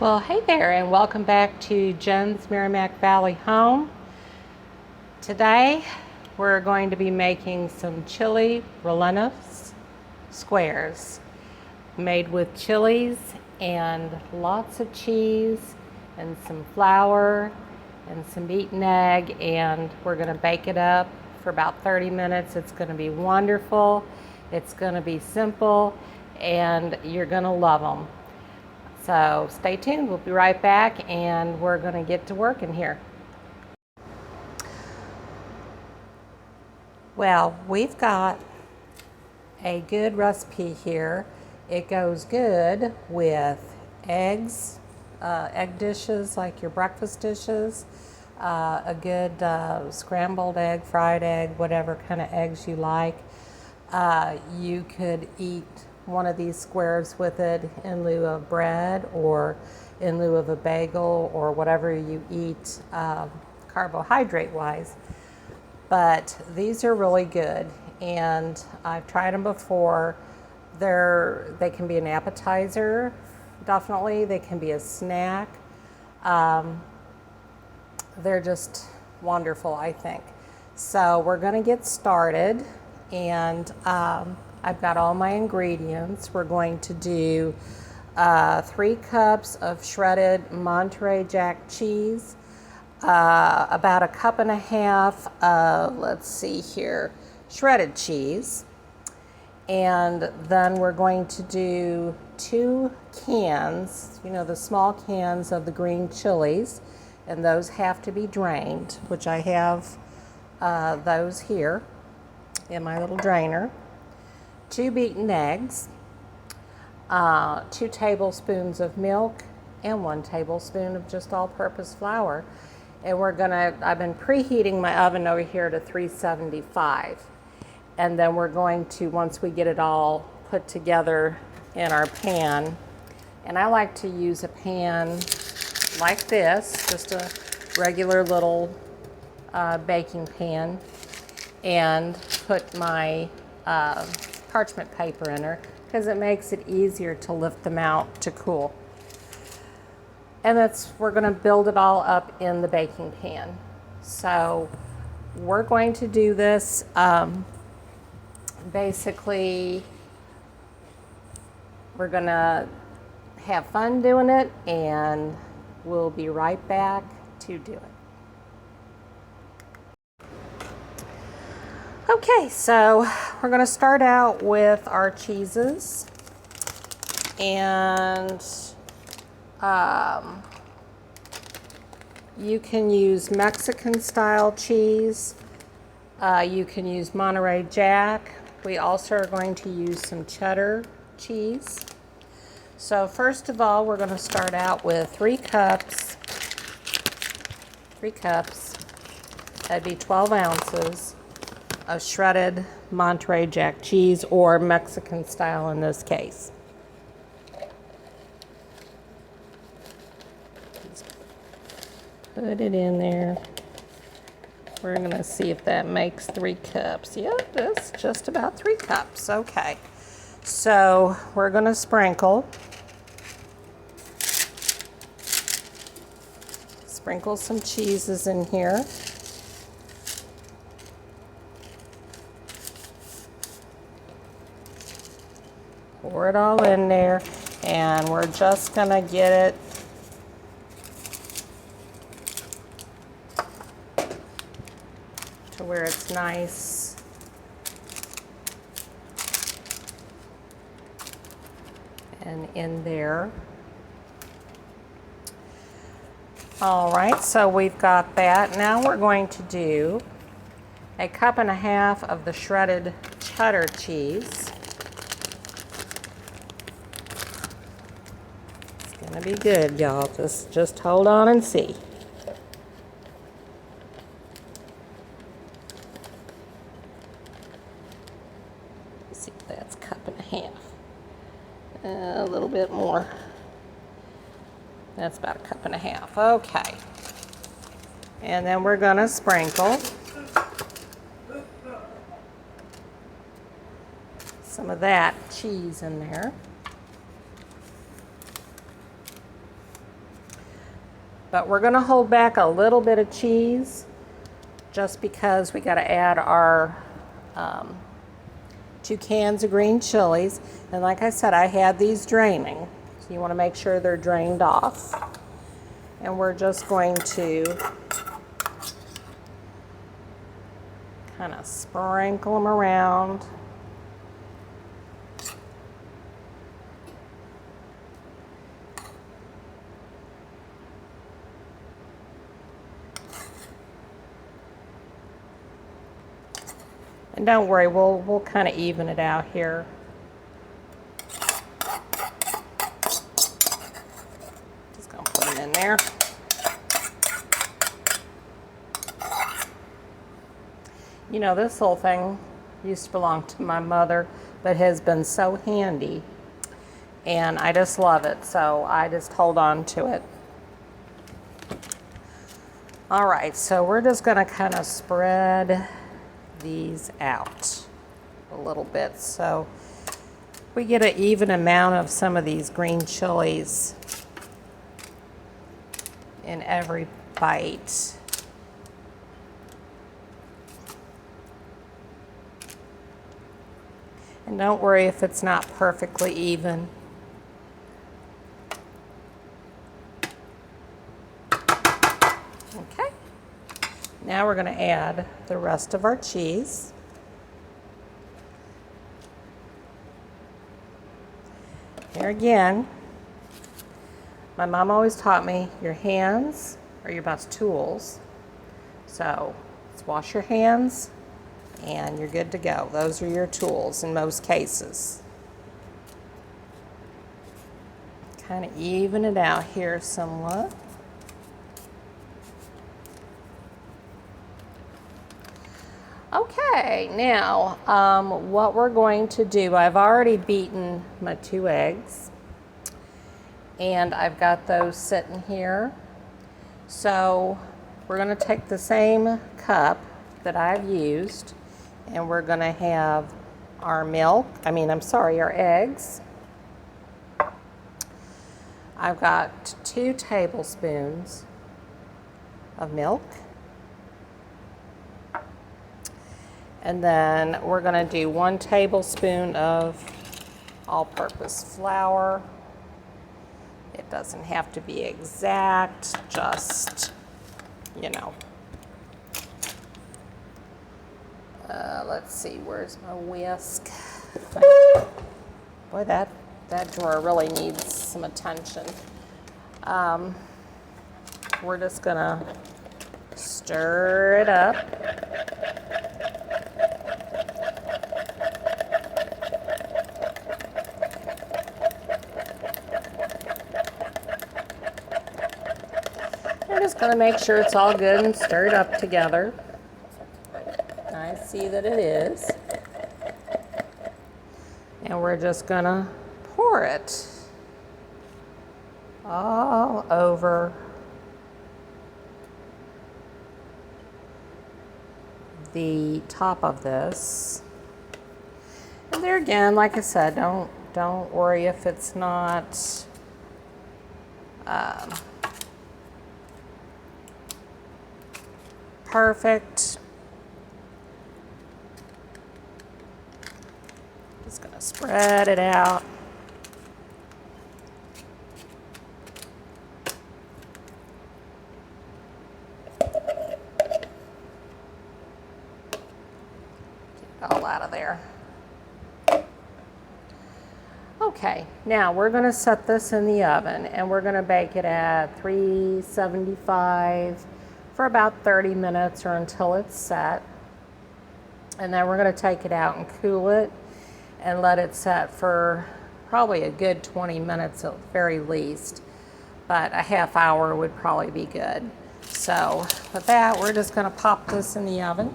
Well, hey there, and welcome back to jensmeramecvalleyhome. Today, we're going to be making some chili rellenos squares made with chilies and lots of cheese and some flour and some beaten egg, and we're going to bake it up for about 30 minutes. It's going to be wonderful. It's going to be simple, and you're going to love them. So stay tuned, we'll be right back, and we're going to get to work in here. Well, we've got a good recipe here. It goes good with eggs, egg dishes like your breakfast dishes, a good scrambled egg, fried egg, whatever kind of eggs you like. You could eat one of these squares with it in lieu of bread or in lieu of a bagel or whatever you eat carbohydrate wise. But these are really good, and I've tried them before. They can be an appetizer, definitely. They can be a snack. They're just wonderful, I think. So we're going to get started, and I've got all my ingredients. We're going to do 3 cups of shredded Monterey Jack cheese, about 1.5 cups of, let's see here, shredded cheese. And then we're going to do 2 cans, the small cans of the green chilies, and those have to be drained, which I have those here in my little drainer. 2 beaten eggs, 2 tablespoons of milk, and 1 tablespoon of just all-purpose flour. And I've been preheating my oven over here to 375. And then we're going to, once we get it all put together in our pan, and I like to use a pan like this, just a regular little baking pan, and put my parchment paper in her because it makes it easier to lift them out to cool. And we're going to build it all up in the baking pan. So we're going to do this basically. We're going to have fun doing it, and we'll be right back to do it. Okay, so we're going to start out with our cheeses, and you can use Mexican style cheese, you can use Monterey Jack. We also are going to use some cheddar cheese. So first of all, we're going to start out with 3 cups, that'd be 12 ounces of shredded Monterey Jack cheese, or Mexican style in this case. Just put it in there. We're going to see if that makes 3 cups. Yep, that's just about 3 cups. Okay. So we're going to sprinkle some cheeses in here. Pour it all in there, and we're just going to get it to where it's nice and in there. All right, so we've got that. Now we're going to do 1.5 cups of the shredded cheddar cheese. It's gonna be good, y'all. Just hold on and see. Let's see if that's 1.5 cups. A little bit more. That's about 1.5 cups. Okay. And then we're going to sprinkle some of that cheese in there. But we're gonna hold back a little bit of cheese just because we gotta add our 2 cans of green chilies. And like I said, I had these draining. So you wanna make sure they're drained off. And we're just going to kind of sprinkle them around. And don't worry, we'll kind of even it out here. Just gonna put it in there. You know, this whole thing used to belong to my mother, but has been so handy. And I just love it, so I just hold on to it. All right, so we're just gonna kind of spread these out a little bit so we get an even amount of some of these green chilies in every bite. And don't worry if it's not perfectly even. Okay. Now we're going to add the rest of our cheese. Here again, my mom always taught me your hands are your best tools. So let's wash your hands and you're good to go. Those are your tools in most cases. Kind of even it out here somewhat. Okay, now what we're going to do, I've already beaten my 2 eggs and I've got those sitting here. So we're going to take the same cup that I've used and we're going to have our our eggs. I've got 2 tablespoons of milk. And then we're going to do 1 tablespoon of all-purpose flour. It doesn't have to be exact, just, you know. Let's see, where's my whisk? Boy, that drawer really needs some attention. We're just going to stir it up. I'm just going to make sure it's all good and stirred up together. I see that it is. And we're just going to pour it all over the top of this. And there again, like I said, don't worry if it's not perfect. Just gonna spread it out. Get it all out of there. Okay, now we're going to set this in the oven and we're going to bake it at 375 for about 30 minutes or until it's set. And then we're going to take it out and cool it and let it set for probably a good 20 minutes at the very least. But a half hour would probably be good. So with that, we're just going to pop this in the oven.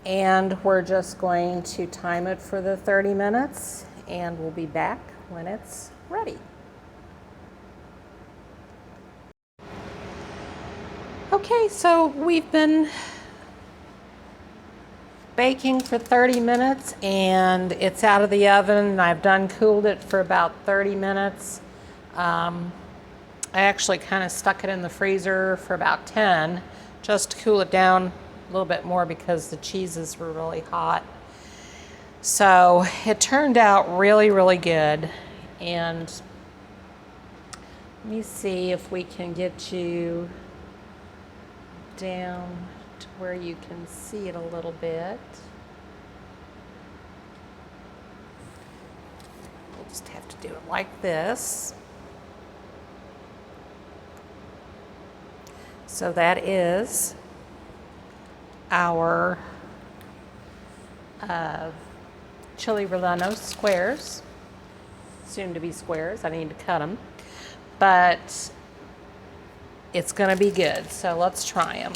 And we're just going to time it for the 30 minutes and we'll be back when it's ready. Okay, so we've been baking for 30 minutes and it's out of the oven. I've done cooled it for about 30 minutes. I actually kind of stuck it in the freezer for about 10 just to cool it down a little bit more because the cheeses were really hot. So it turned out really, really good. And let me see if we can get you down to where you can see it a little bit. We'll just have to do it like this. So that is our chili Rellenos squares, soon to be squares. I need to cut them, but it's going to be good. So let's try them.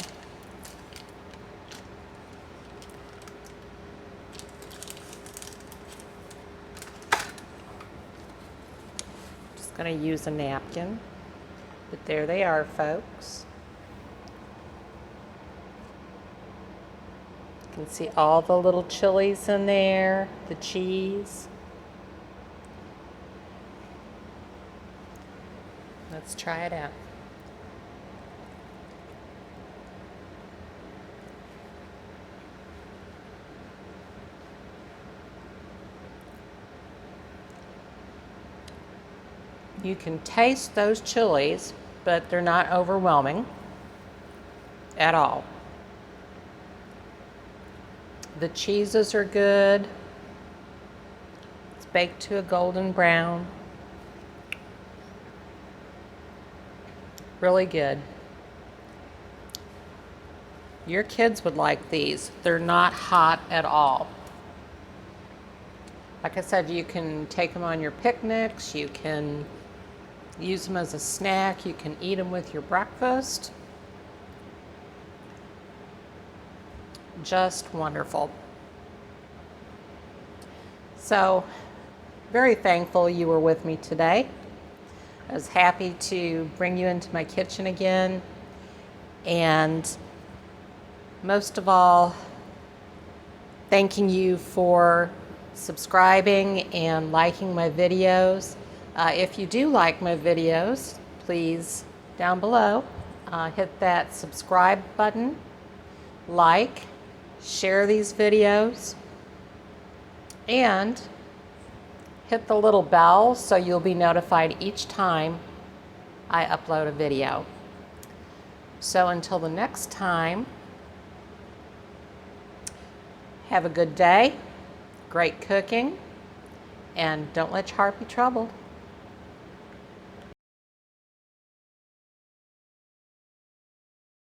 Just going to use a napkin, but there they are, folks. You can see all the little chilies in there, the cheese. Let's try it out. You can taste those chilies, but they're not overwhelming at all. The cheeses are good. It's baked to a golden brown. Really good. Your kids would like these. They're not hot at all. Like I said, you can take them on your picnics. You can use them as a snack. You can eat them with your breakfast. Just wonderful. So, very thankful you were with me today. I was happy to bring you into my kitchen again. And most of all, thanking you for subscribing and liking my videos. If you do like my videos, please, down below, hit that subscribe button, like, share these videos, and hit the little bell so you'll be notified each time I upload a video. So until the next time, have a good day, great cooking, and don't let your heart be troubled.